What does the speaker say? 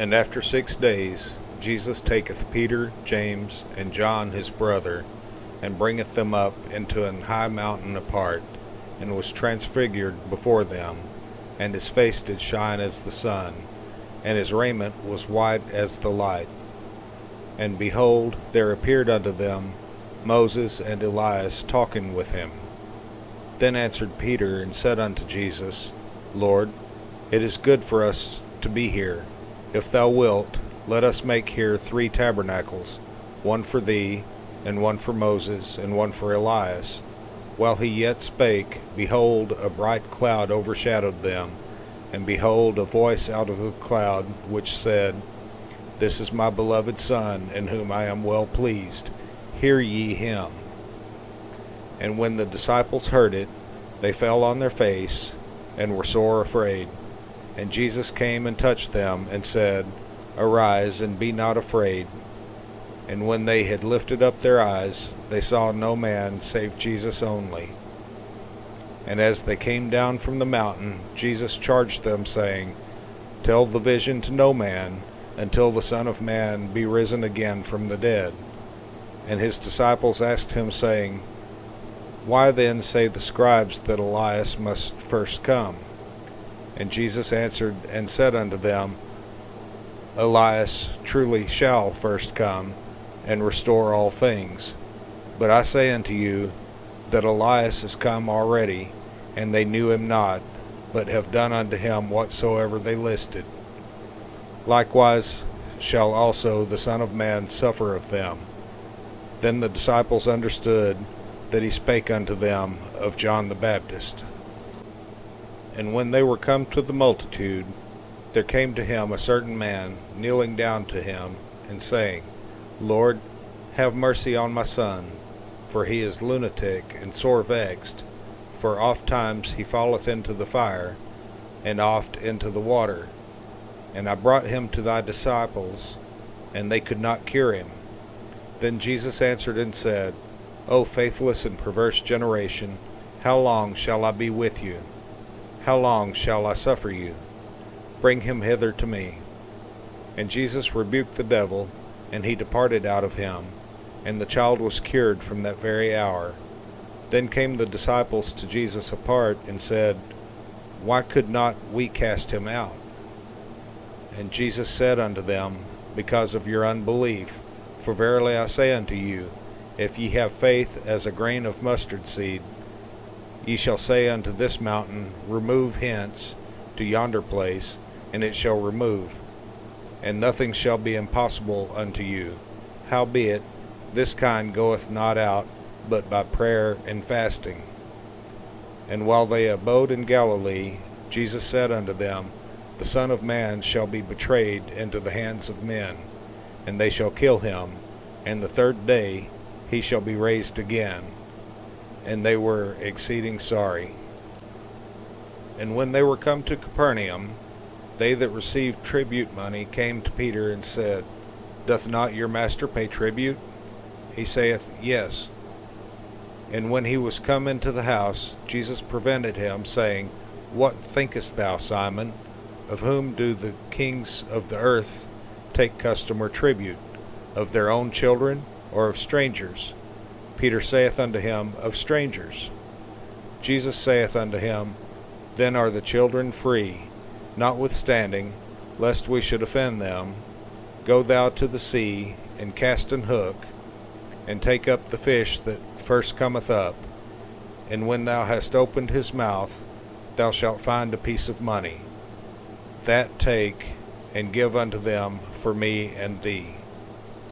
And after 6 days Jesus taketh Peter, James, and John his brother, and bringeth them up into an high mountain apart, and was transfigured before them, and his face did shine as the sun, and his raiment was white as the light. And behold, there appeared unto them Moses and Elias talking with him. Then answered Peter and said unto Jesus, Lord, it is good for us to be here. If thou wilt, let us make here 3 tabernacles, one for thee, and one for Moses, and one for Elias. While he yet spake, behold, a bright cloud overshadowed them, and behold, a voice out of the cloud, which said, This is my beloved Son, in whom I am well pleased. Hear ye him. And when the disciples heard it, they fell on their face, and were sore afraid. And Jesus came and touched them, and said, Arise, and be not afraid. And when they had lifted up their eyes, they saw no man save Jesus only. And as they came down from the mountain, Jesus charged them, saying, Tell the vision to no man, until the Son of Man be risen again from the dead. And his disciples asked him, saying, Why then say the scribes that Elias must first come? And Jesus answered and said unto them, Elias truly shall first come, and restore all things. But I say unto you, that Elias is come already, and they knew him not, but have done unto him whatsoever they listed. Likewise shall also the Son of Man suffer of them. Then the disciples understood that he spake unto them of John the Baptist. And when they were come to the multitude, there came to him a certain man, kneeling down to him, and saying, Lord, have mercy on my son, for he is lunatic and sore vexed, for oft times he falleth into the fire, and oft into the water. And I brought him to thy disciples, and they could not cure him. Then Jesus answered and said, O faithless and perverse generation, how long shall I be with you? How long shall I suffer you? Bring him hither to me. And Jesus rebuked the devil, and he departed out of him, and the child was cured from that very hour. Then came the disciples to Jesus apart, and said, Why could not we cast him out? And Jesus said unto them, Because of your unbelief. For verily I say unto you, if ye have faith as a grain of mustard seed, ye shall say unto this mountain, Remove hence to yonder place, and it shall remove, and nothing shall be impossible unto you. Howbeit, this kind goeth not out, but by prayer and fasting. And while they abode in Galilee, Jesus said unto them, The Son of Man shall be betrayed into the hands of men, and they shall kill him, and the 3rd day he shall be raised again. And they were exceeding sorry. And when they were come to Capernaum, they that received tribute money came to Peter and said, Doth not your master pay tribute? He saith, Yes. And when he was come into the house, Jesus prevented him, saying, What thinkest thou, Simon? Of whom do the kings of the earth take custom or tribute? Of their own children, or of strangers? Peter saith unto him, Of strangers. Jesus saith unto him, Then are the children free. Notwithstanding, lest we should offend them, go thou to the sea, and cast an hook, and take up the fish that first cometh up. And when thou hast opened his mouth, thou shalt find a piece of money. That take, and give unto them for me and thee.